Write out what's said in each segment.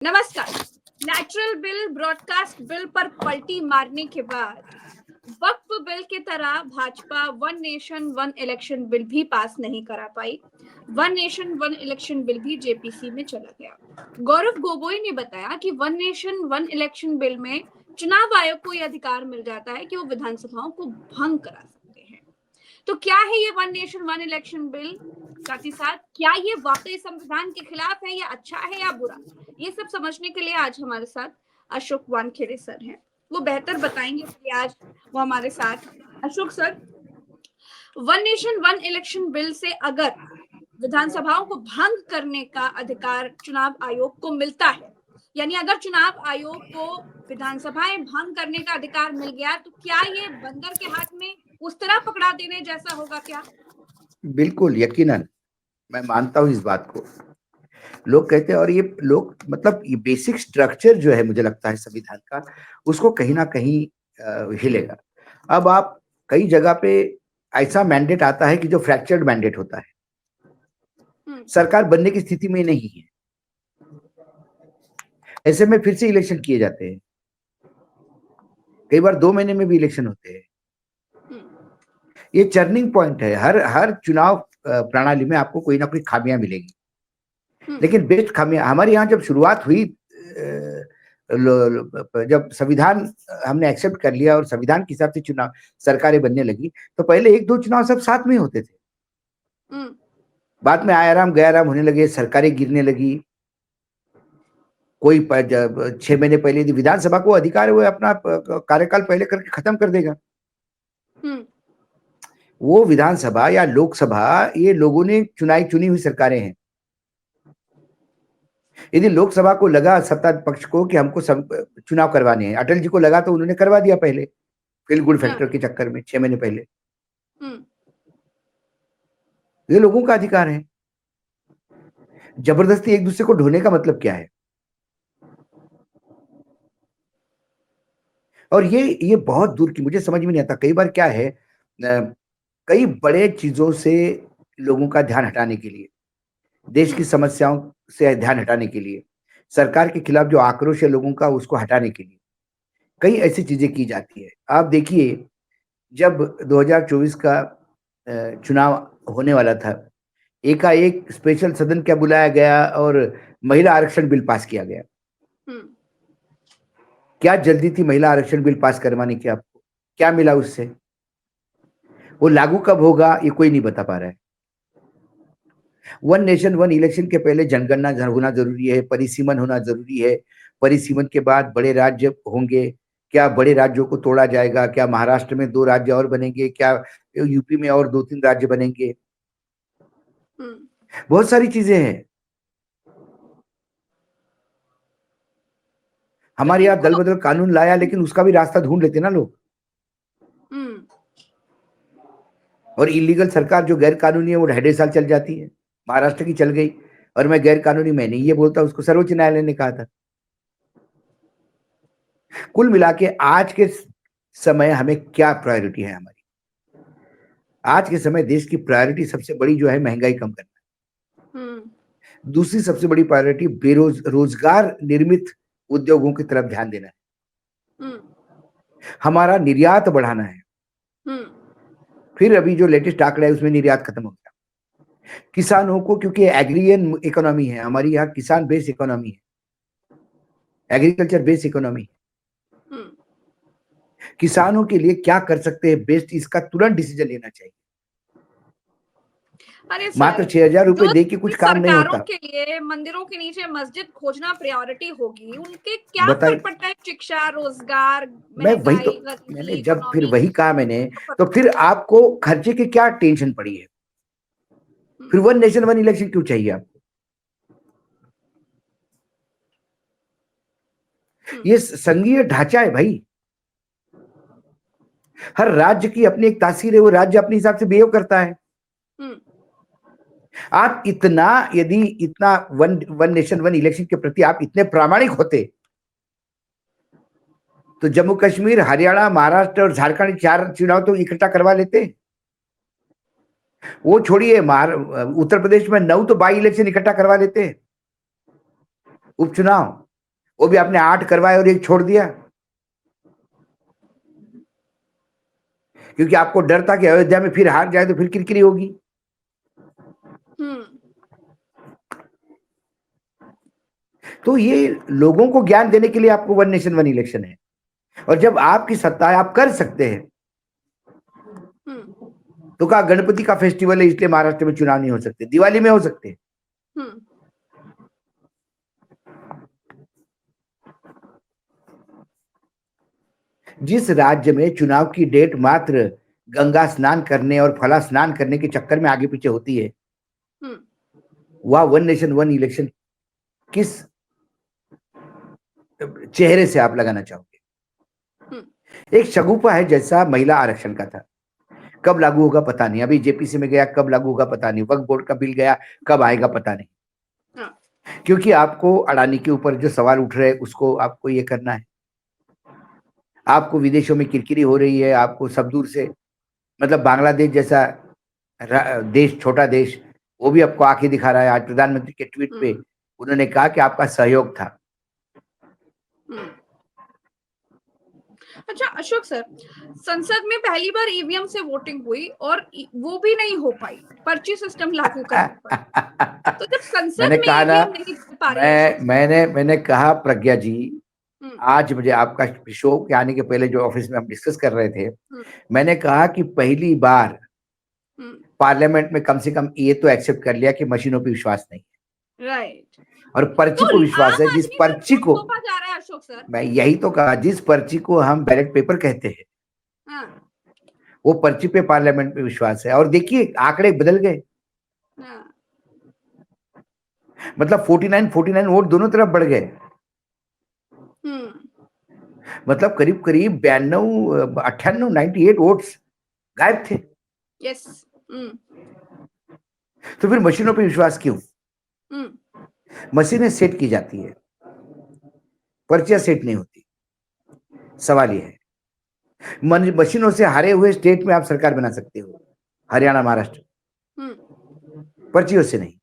नमस्कार। Natural bill, broadcast bill पर पलटी मारने के बाद वक्फ बिल की तरह Bhajpa one nation one election bill भी पास नहीं करा पाई। One nation one election bill भी जेपीसी में चला गया। गौरव गोगोई ने बताया कि one nation one election bill में चुनाव आयोग को यह अधिकार मिल जाता है कि वो विधानसभाओं को भंग करा सकते हैं। तो क्या है ये one nation one election bill? साथ ही साथ क्या ये वाकई संविधान के खिलाफ है या अच्छा है या बुरा? ये सब समझने के लिए आज हमारे साथ अशोक वानखेड़े सर हैं। वो बेहतर बताएंगे कि आज वो हमारे साथ। Ashok sir, one nation one election bill से अगर विधानसभाओं को भंग करने का अधिकार चुनाव आयोग को मिलता है, यानी अगर चुनाव आयोग को विधानसभाएं भंग करने का अधिकार मिल गया, तो क्या ये बंदर के हाथ में उस तरह पकड़ा देने जैसा होगा क्या? बिल्कुल, यकीनन मैं मानता हूं इस बात को। लोग कहते हैं, और ये लोग मतलब ये बेसिक स्ट्रक्चर जो है, मुझे लगता है संविधान का, उसको कहीं ना कहीं हिलेगा। अब आप कई जगह पे ऐसा मैंडेट आता है कि जो फ्रैक्चर्ड मैंडेट होता है, सरकार बनने की स्थिति में नहीं है, ऐसे में फिर से इलेक्शन किए जाते हैं। कई बार 2 महीने में भी इलेक्शन होते हैं। ये टर्निंग पॉइंट है। हर हर चुनाव प्रणाली में आपको कोई ना कोई खामियां मिलेगी, लेकिन बेस्ट खामियां हमारे यहाँ जब शुरुआत हुई, जब संविधान हमने एक्सेप्ट कर लिया और संविधान के हिसाब से चुनाव सरकारें बनने लगी, तो पहले 1-2 चुनाव सब साथ में होते थे। बाद में आयाराम गयाराम होने लगे, सरकारें गिरने लगी। कोई 6 महीने पहले यदि विधानसभा को अधिकार है, वो अपना कार्यकाल पहले करके खत्म कर देगा। वो विधानसभा या लोकसभा, ये लोगों ने चुनी हुई सरकारें हैं। यदि लोकसभा को लगा, सत्ता पक्ष को, कि हमको चुनाव करवाने हैं, अटल जी को लगा तो उन्होंने करवा दिया पहले, फील गुड फैक्टर के चक्कर में 6 महीने पहले। ये लोगों का अधिकार है। जबरदस्ती एक दूसरे को ढोने का मतलब क्या है? और ये बहुत दूर की, मुझे समझ में नहीं आता। कई बार क्या है, कई बड़े चीजों से लोगों का ध्यान हटाने के लिए, देश की समस्याओं से ध्यान हटाने के लिए, सरकार के खिलाफ जो आक्रोश है लोगों का, उसको हटाने के लिए कई ऐसी चीजें की जाती है। आप देखिए, जब 2024 का चुनाव होने वाला था, एकाएक स्पेशल सदन क्या बुलाया गया और महिला आरक्षण बिल पास किया गया। क्या जल्दी थी महिला आरक्षण बिल पास करवाने की? आपको क्या मिला उससे? वो लागू कब होगा, ये कोई नहीं बता पा रहा है। वन नेशन वन इलेक्शन के पहले जनगणना होना जरूरी है, परिसीमन होना जरूरी है। परिसीमन के बाद बड़े राज्य होंगे। क्या बड़े राज्यों को तोड़ा जाएगा? क्या महाराष्ट्र में 2 राज्य और बनेंगे? क्या यूपी में और 2-3 राज्य बनेंगे? बहुत सारी चीजें हैं। हमारे यहाँ दल बदल कानून लाया, लेकिन उसका भी रास्ता ढूंढ लेते ना लोग। और इलीगल सरकार जो गैर कानूनी है, वो 2.5 साल चल जाती है। महाराष्ट्र की चल गई, और मैं गैर कानूनी मैं नहीं ये बोलता, उसको सर्वोच्च न्यायालय ने कहा था। कुल मिला के आज के समय हमें क्या प्रायोरिटी है? हमारी आज के समय देश की प्रायोरिटी सबसे बड़ी जो है, महंगाई कम करना। दूसरी सबसे बड़ी प्रायोरिटी रोजगार निर्मित उद्योगों की तरफ ध्यान देना है। हमारा निर्यात बढ़ाना है। फिर अभी जो लेटेस्ट आंकड़ा है, उसमें निर्यात खत्म हो गया। किसानों को, क्योंकि एग्रीरियन इकोनॉमी है हमारी, यहाँ किसान बेस्ड इकोनॉमी है, एग्रीकल्चर बेस्ड इकोनॉमी है। किसानों के लिए क्या कर सकते हैं बेस्ट, इसका तुरंत डिसीजन लेना चाहिए। मात्र 6,000 रुपए दे के कुछ काम नहीं होता। के लिए मंदिरों के नीचे मस्जिद खोजना प्रायोरिटी होगी, उनके क्या फर्क पड़ता है? शिक्षा, रोजगार, मैं वही तो मैंने जब फिर वही कहा मैंने, तो फिर आपको खर्चे की क्या टेंशन पड़ी है? फिर वन नेशन वन इलेक्शन क्यों चाहिए आपको? ये संघीय ढांचा है भाई। हर राज्य की अपनी एक तासीर है, वो राज्य अपने हिसाब से बिहेव करता है। आप इतना वन नेशन वन इलेक्शन के प्रति आप इतने प्रामाणिक होते, तो जम्मू कश्मीर, हरियाणा, महाराष्ट्र और झारखंड 4 चुनाव तो इकट्ठा करवा लेते। वो छोड़िए, उत्तर प्रदेश में 9 तो बाई इलेक्शन इकट्ठा करवा लेते, उपचुनाव। वो भी आपने 8 करवाए और एक छोड़ दिया, क्योंकि आपको डर था कि अयोध्या में फिर हार जाए तो फिर किरकिरी होगी। तो ये लोगों को ज्ञान देने के लिए आपको वन नेशन वन इलेक्शन है, और जब आपकी सत्ता है, आप कर सकते हैं। तो कहा गणपति का फेस्टिवल है इसलिए महाराष्ट्र में चुनाव नहीं हो सकते, दिवाली में हो सकते। जिस राज्य में चुनाव की डेट मात्र गंगा स्नान करने और फला स्नान करने के चक्कर में आगे पीछे होती है, वह वन नेशन वन इलेक्शन किस चेहरे से आप लगाना चाहोगे? एक शगुफा है जैसा महिला आरक्षण का था, कब लागू होगा पता नहीं, अभी जेपीसी में गया कब लागू होगा पता नहीं, वक्फ बोर्ड का बिल गया कब आएगा पता नहीं। क्योंकि आपको अडानी के ऊपर जो सवाल उठ रहे हैं उसको आपको ये करना है, आपको विदेशों में किरकिरी हो रही है, आपको सब दूर से, मतलब बांग्लादेश जैसा देश, छोटा देश, वो भी आपको आंखें दिखा रहा है। आज प्रधानमंत्री के ट्वीट पे उन्होंने कहा कि आपका सहयोग था। अच्छा अशोक सर, संसद में पहली बार ईवीएम से वोटिंग हुई और वो भी नहीं हो पाई, पर्ची सिस्टम लागू करना पड़ा। तो जब संसद मैंने में कहा ना, नहीं पा रही मैंने कहा प्रज्ञा जी, आज मुझे आपका शो के आने के पहले जो ऑफिस में हम डिस्कस कर रहे थे, मैंने कहा कि पहली बार पार्लियामेंट में कम से कम ये तो एक्सेप्ट कर लिया कि मशीनों पे विश्वास नहीं है, राइट, और पर्ची को विश्वास है। जिस पर्ची को, जा रहा है अशोक सर, मैं यही तो कहा, जिस पर्ची को हम बैलेट पेपर कहते हैं, वो पर्ची पे पार्लियामेंट में विश्वास है। और देखिए आंकड़े बदल गए, मतलब 49 वोट दोनों तरफ बढ़ गए, मतलब करीब करीब 92 98 98 वोट्स गायब थे। यस। तो फिर मशीनों पे विश्वास क्यों? मशीनें सेट की जाती है, पर्चियां सेट नहीं होती। सवाल यह है, मशीनों से हारे हुए स्टेट में आप सरकार बना सकते हो, हरियाणा, महाराष्ट्र, पर्चियों से नहीं।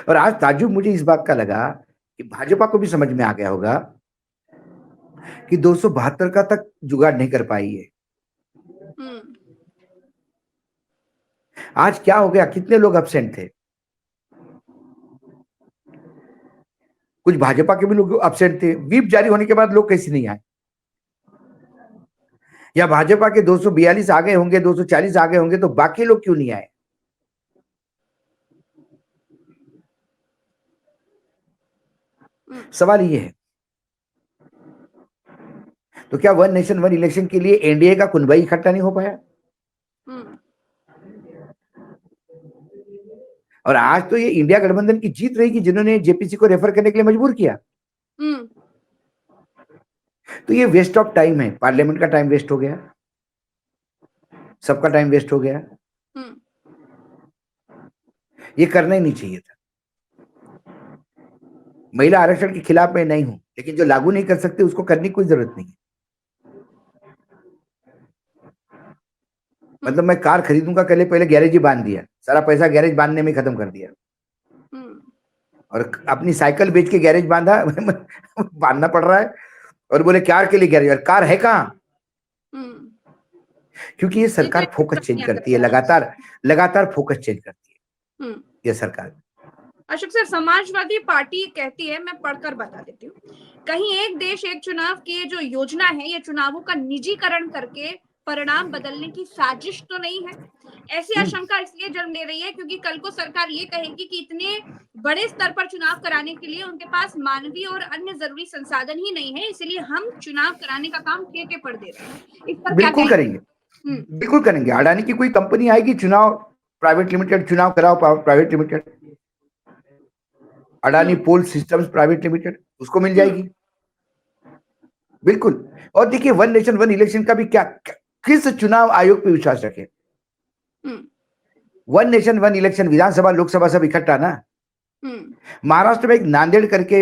और आज ताज्जुब मुझे इस बात का लगा कि भाजपा को भी समझ में आ गया होगा कि 272 का तक जुगाड़ नहीं कर पाई है। आज क्या हो गया, कितने लोग एब्सेंट थे? कुछ भाजपा के भी लोग एब्सेंट थे। व्हिप जारी होने के बाद लोग कैसे नहीं आए? या भाजपा के 242 आ गए होंगे, 240 आ गए होंगे, तो बाकी लोग क्यों नहीं आए? सवाल ये है। तो क्या वन नेशन वन इलेक्शन के लिए एनडीए का कुनबा इकट्ठा नहीं हो पाया? और आज तो ये इंडिया गठबंधन की जीत रहेगी जिन्होंने जेपीसी को रेफर करने के लिए मजबूर किया। तो ये वेस्ट ऑफ टाइम है, पार्लियामेंट का टाइम वेस्ट हो गया, सबका टाइम वेस्ट हो गया, ये करना ही नहीं चाहिए था। महिला आरक्षण के खिलाफ मैं नहीं हूं, लेकिन जो लागू नहीं कर सकते उसको करने की कोई जरूरत नहीं है। मतलब मैं कार खरीदूंगा, पहले गैरेज ही बांध दिया, सारा पैसा गैरेज बांधने में खत्म कर दिया, और अपनी साइकिल बेच के गैरेज बांधा बांधना पड़ रहा है, और बोले कार के लिए गैरेज, और कार है कहां? क्योंकि ये सरकार फोकस चेंज करती है, लगातार फोकस चेंज करती है ये सरकार। अशोक सर, समाजवादी पार्टी कहती है, मैं पढ़कर बता देती हूँ, कहीं एक देश एक चुनाव की जो योजना है, ये चुनावों का निजीकरण करके परिणाम बदलने की साजिश तो नहीं है? ऐसी आशंका इसलिए जन्म ले रही है क्योंकि कल को सरकार ये कहेगी कि इतने बड़े स्तर पर चुनाव कराने के लिए उनके पास मानवीय और अन्य जरूरी संसाधन ही नहीं है, इसलिए हम चुनाव कराने का काम ठेके पर दे रहे हैं। इस पर बिल्कुल करेंगे, बिल्कुल करेंगे। अडानी की कोई कंपनी आएगी, चुनाव प्राइवेट लिमिटेड, चुनाव कराओ प्राइवेट लिमिटेड, अडानी पोल सिस्टम्स प्राइवेट लिमिटेड, उसको मिल जाएगी बिल्कुल। और देखिए वन नेशन वन इलेक्शन का भी क्या, किस चुनाव आयोग पे विश्वास रखे? वन नेशन वन इलेक्शन, विधानसभा लोकसभा सब इकट्ठा ना। महाराष्ट्र में एक नांदेड़ करके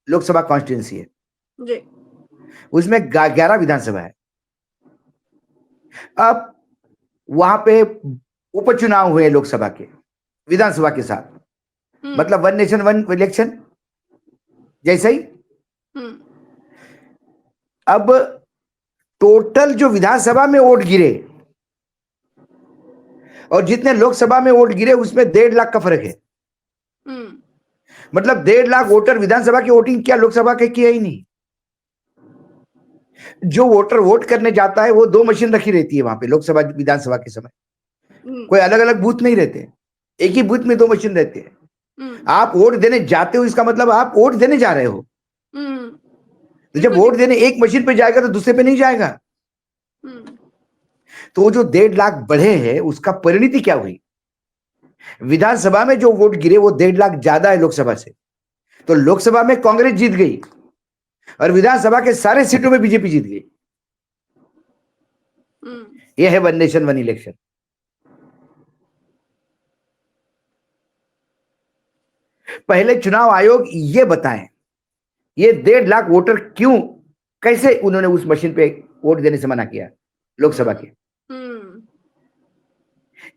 लोकसभा कॉन्स्टिट्यूंसी है जी, उसमें 11 विधानसभा है। अब वहां पे उपचुनाव हुए लोकसभा के, विधानसभा के साथ, मतलब वन नेशन वन इलेक्शन जैसा ही अब टोटल जो विधानसभा में वोट गिरे और जितने लोकसभा में वोट गिरे उसमें 1.5 लाख का फर्क है। मतलब 1.5 लाख वोटर विधानसभा की वोटिंग किया, लोकसभा के किया ही नहीं। जो वोटर वोट करने जाता है वो 2 मशीन रखी रहती है वहां पे लोकसभा विधानसभा के समय, कोई अलग अलग बूथ नहीं रहते, एक ही बूथ में 2 मशीन रहते हैं। आप वोट देने जाते हो इसका मतलब आप वोट देने जा रहे हो। तो जब वोट देने एक मशीन पे जाएगा तो दूसरे पे नहीं जाएगा। तो जो 1.5 लाख बढ़े हैं उसका परिणति क्या हुई? विधानसभा में जो वोट गिरे वो 1.5 लाख ज्यादा है लोकसभा से। तो लोकसभा में कांग्रेस जीत गई और विधानसभा के सारे सीटों में बीजेपी जीत गई। यह है वन नेशन वन इलेक्शन। पहले चुनाव आयोग ये बताएं, ये 1.5 लाख वोटर क्यों, कैसे उन्होंने उस मशीन पे वोट देने से मना किया लोकसभा के?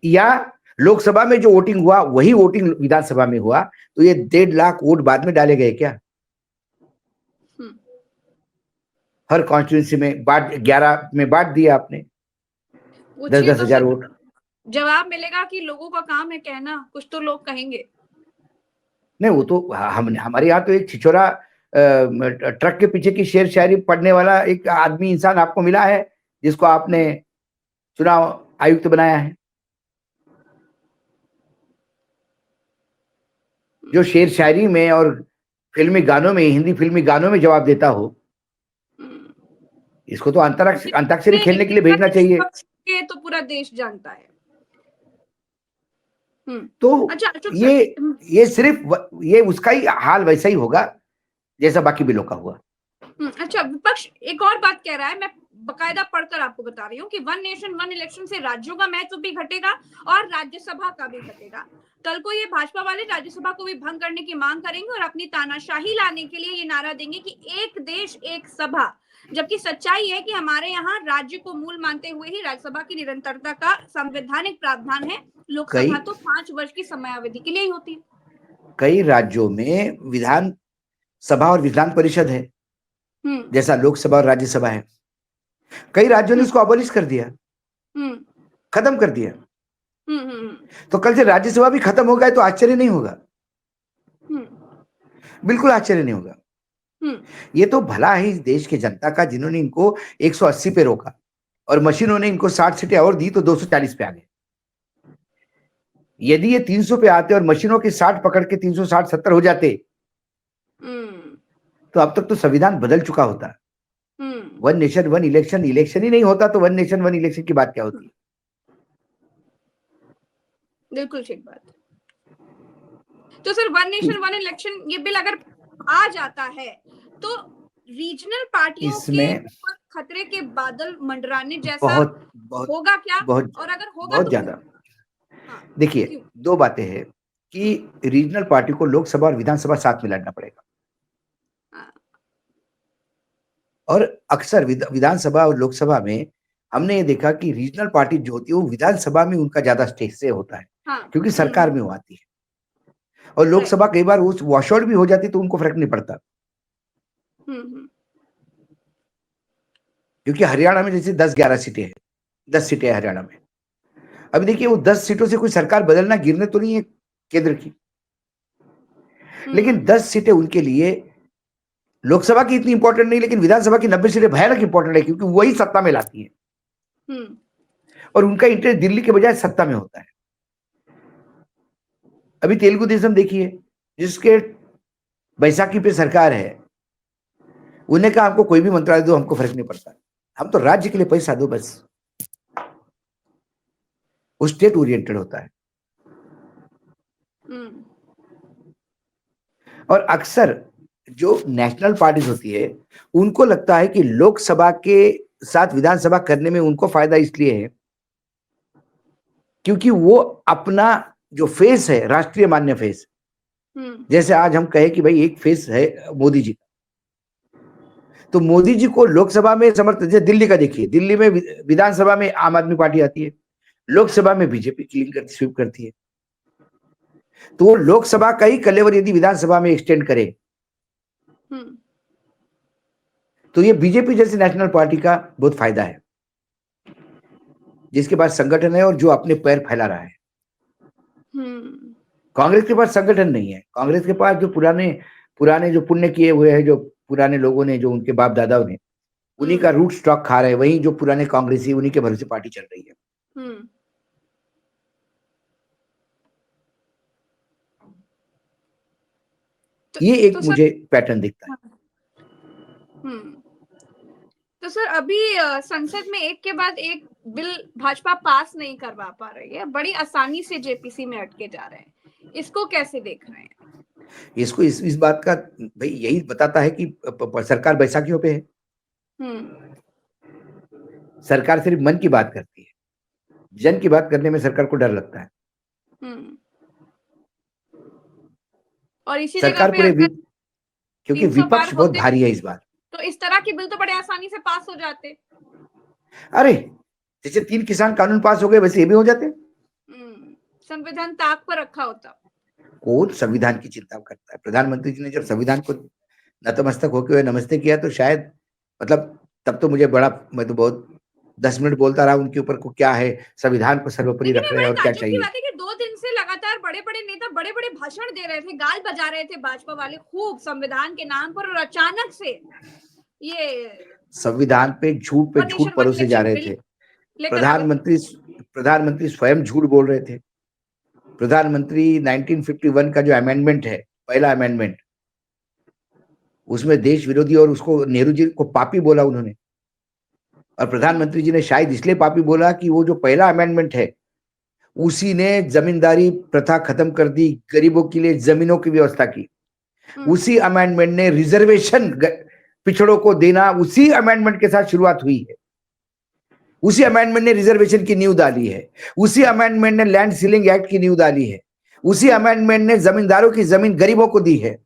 या लोकसभा में जो वोटिंग हुआ वही वोटिंग विधानसभा में हुआ, तो ये 1.5 लाख वोट बाद में डाले गए क्या? हर कॉन्स्टिट्यूंसी में 11 में बांट दिया आपने 10-10 हजार वोट। जवाब मिलेगा कि लोगों का काम है कहना, कुछ तो लोग कहेंगे। नहीं, वो तो हमारे यहाँ तो एक छिछोरा ट्रक के पीछे की शेर शायरी पढ़ने वाला एक आदमी इंसान आपको मिला है जिसको आपने चुनाव आयुक्त बनाया है, जो शेर शायरी में और फिल्मी गानों में, हिंदी फिल्मी गानों में जवाब देता हो। इसको तो अंताक्षरी खेलने के लिए भेजना चाहिए। ये तो पूरा देश जानता है। तो अच्छा, ये सिर्फ ये उसका ही हाल वैसा ही होगा जैसा बाकी बिलों का हुआ। अच्छा, विपक्ष एक और बात कह रहा है, मैं बकायदा पढ़कर आपको बता रही हूँ कि वन नेशन वन इलेक्शन से राज्यों का महत्व भी घटेगा और राज्यसभा का भी घटेगा। कल को ये भाजपा वाले राज्यसभा को भी भंग करने की मांग करेंगे और अपनी तानाशाही लाने के लिए ये नारा देंगे कि एक देश एक सभा, जबकि सच्चाई है कि हमारे यहाँ राज्य को मूल मानते हुए ही राज्यसभा की निरंतरता का संवैधानिक प्रावधान है। लोकसभा तो 5 वर्ष की समयावधि के लिए ही होती है। कई राज्यों में विधान सभा और विधान परिषद है, जैसा लोकसभा और राज्यसभा है। कई राज्यों ने इसको अबॉलिश कर दिया, खत्म कर दिया। तो कल से राज्यसभा भी खत्म हो गया तो आश्चर्य नहीं होगा, बिल्कुल आश्चर्य नहीं होगा। ये तो भला है इस देश के जनता का, जिन्होंने इनको 180 पे रोका और मशीनों ने इनको 60 सीटें और दी तो 240 पे आ गए। यदि ये 300 पे आते और मशीनों के 60 पकड़ के 360-70 हो जाते तो अब तक तो संविधान बदल चुका होता। वन नेशन वन इलेक्शन ही नहीं होता तो वन नेशन वन इलेक्शन की बात क्या होती? बिल्कुल ठीक बात। तो sir, one nation one election ये बिल अगर आ जाता है तो रीजनल पार्टियों के ऊपर खतरे के बादल मंडराने जैसा होगा क्या? और अगर होगा बहुत ज्यादा। देखिए, 2 बातें हैं कि रीजनल पार्टी को लोकसभा और विधानसभा साथ में लड़ना पड़ेगा और अक्सर विधानसभा और लोकसभा में हमने ये देखा कि रीजनल पार्टी जो होती है वो विधानसभा में उनका ज्यादा स्टेज से होता है, क्योंकि सरकार में वो आती है। और लोकसभा कई बार वो वॉश आउट भी हो जाती तो उनको फर्क नहीं पड़ता, क्योंकि हरियाणा में जैसे 10-11 सीटें हैं, 10 सीटें हैं हरियाणा में। अभी देखिए, वो 10 सीटों से कोई सरकार बदलना गिरने तो नहीं है केंद्र की, लेकिन 10 सीटें उनके लिए लोकसभा की इतनी इंपॉर्टेंट नहीं, लेकिन विधानसभा की 90 सीटें भयानक इंपॉर्टेंट है, क्योंकि वही सत्ता में लाती है और उनका इंटरेस्ट दिल्ली के बजाय सत्ता में होता है। अभी तेलुगु देशम देखिए, जिसके बैसाखी पे सरकार है, उन्हें कहा हमको कोई भी मंत्रालय दो, हमको फर्क नहीं पड़ता, हम तो राज्य के लिए पैसा दो बस। वो स्टेट ओरिएंटेड होता है। और अक्सर जो नेशनल पार्टीज होती है उनको लगता है कि लोकसभा के साथ विधानसभा करने में उनको फायदा इसलिए है क्योंकि वो अपना जो फेस है, राष्ट्रीय मान्य फेस, जैसे आज हम कहे कि भाई एक फेस है मोदी जी, तो मोदी जी को लोकसभा में समर्थन, जैसे दिल्ली का देखिए, दिल्ली में विधानसभा में आम आदमी पार्टी आती है, लोकसभा में बीजेपी क्लीन करती, स्वीप करती है। तो लोकसभा का ही कलेवर यदि विधानसभा में एक्सटेंड करे तो ये बीजेपी जैसी नेशनल पार्टी का बहुत फायदा है, जिसके पास संगठन है और जो अपने पैर फैला रहा है। कांग्रेस के पास संगठन नहीं है। कांग्रेस के पास जो पुराने पुराने जो पुण्य किए हुए हैं, जो पुराने लोगों ने, जो उनके बाप दादाओं ने, उन्हीं का रूट स्टॉक खा रहे हैं। वही जो पुराने कांग्रेसी, उन्हीं के भरोसे पार्टी चल रही है। ये एक मुझे पैटर्न दिखता है। तो सर अभी संसद में एक के बाद एक बिल भाजपा पास नहीं करवा पा रही है, बड़ी आसानी से जेपीसी में अटके जा रहे हैं, इसको कैसे देख रहे हैं? इसको इस बात का भाई यही बताता है कि सरकार बैसाखियों पे है। सरकार सिर्फ मन की बात करती है, जन की बात करने में सरकार को डर लगता है। और इसी सरकार जगह पे क्योंकि विपक्ष बहुत भारी है इस बार, तो इस तरह के बिल तो बड़े आसानी से पास हो जाते। अरे जैसे 3 किसान कानून पास हो गए, वैसे ये भी हो जाते। संविधान ताक पर रखा होता। कौन संविधान की चिंता करता है? प्रधानमंत्री जी ने जब संविधान को नतमस्तक होकर नमस्ते किया तो शायद, मतलब तब तो मुझे बड़ा, मैं तो बहुत 10 मिनट बोलता रहा उनके ऊपर को, क्या है संविधान को सर्वोपरि रख रहे हैं और क्या चाहिए। बात है कि 2 दिन से लगातार बड़े बड़े नेता बड़े बड़े भाषण दे रहे थे, गाल बजा रहे थे भाजपा वाले खूब संविधान के नाम पर, और अचानक से ये संविधान पे झूठ परोसे जा रहे थे। प्रधानमंत्री स्वयं झूठ बोल रहे थे। प्रधानमंत्री 1951 का जो अमेंडमेंट है, पहला अमेंडमेंट, उसमें देश विरोधी और उसको नेहरू जी को पापी बोला उन्होंने। और प्रधानमंत्री जी ने शायद इसलिए पापी बोला कि वो जो पहला अमेंडमेंट है उसी ने जमींदारी प्रथा खत्म कर दी, गरीबों के लिए जमीनों की व्यवस्था की। उसी अमेंडमेंट ने रिजर्वेशन पिछड़ों को देना, उसी अमेंडमेंट के साथ शुरुआत हुई है। उसी अमेंडमेंट ने रिजर्वेशन की नींव डाली है। उसी अमेंडमेंट ने लैंड सीलिंग एक्ट की नींव डाली है। उसी अमेंडमेंट ने जमींदारों की जमीन गरीबों को दी है।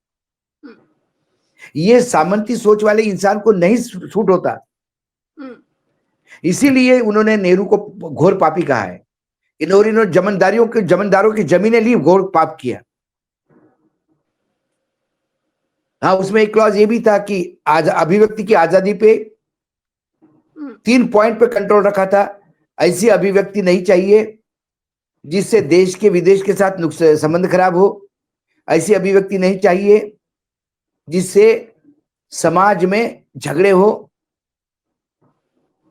ये सामंती सोच वाले इंसान को नहीं सूट होता, इसीलिए उन्होंने नेहरू को घोर पापी कहा है। इन्होंने जमींदारों की जमीनें ली, घोर पाप किया। हाँ, उसमें एक क्लॉज ये भी था कि अभिव्यक्ति की आजादी पे 3 पॉइंट पे कंट्रोल रखा था। ऐसी अभिव्यक्ति नहीं चाहिए जिससे देश के विदेश के साथ संबंध खराब हो। ऐसी अभिव्यक्ति नहीं चाहिए जिससे समाज में झगड़े हो।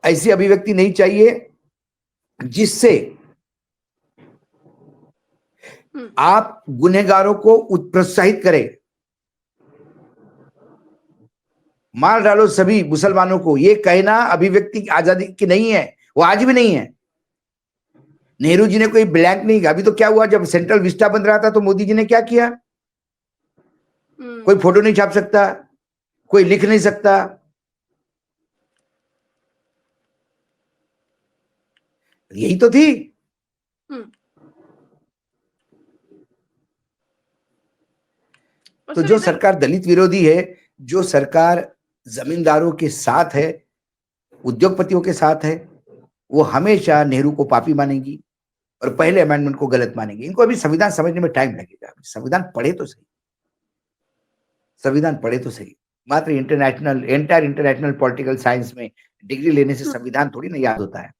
ऐसी अभिव्यक्ति नहीं चाहिए जिससे आप गुनहगारों को प्रोत्साहित करें। मार डालो सभी मुसलमानों को, ये कहना अभिव्यक्ति की आजादी की नहीं है, वो आज भी नहीं है। नेहरू जी ने कोई ब्लैंक नहीं। अभी तो क्या हुआ, जब सेंट्रल विस्टा बन रहा था तो मोदी जी ने क्या किया? कोई फोटो नहीं छाप सकता, कोई लिख नहीं सकता। यही तो थी। तो जो सरकार दलित विरोधी है, जो सरकार जमींदारों के साथ है, उद्योगपतियों के साथ है, वो हमेशा नेहरू को पापी मानेगी और पहले अमेंडमेंट को गलत मानेगी। इनको अभी संविधान समझने में टाइम लगेगा। संविधान पढ़े तो सही, संविधान पढ़े तो सही। मात्र इंटरनेशनल पॉलिटिकल साइंस में डिग्री लेने से संविधान थोड़ी ना याद होता है।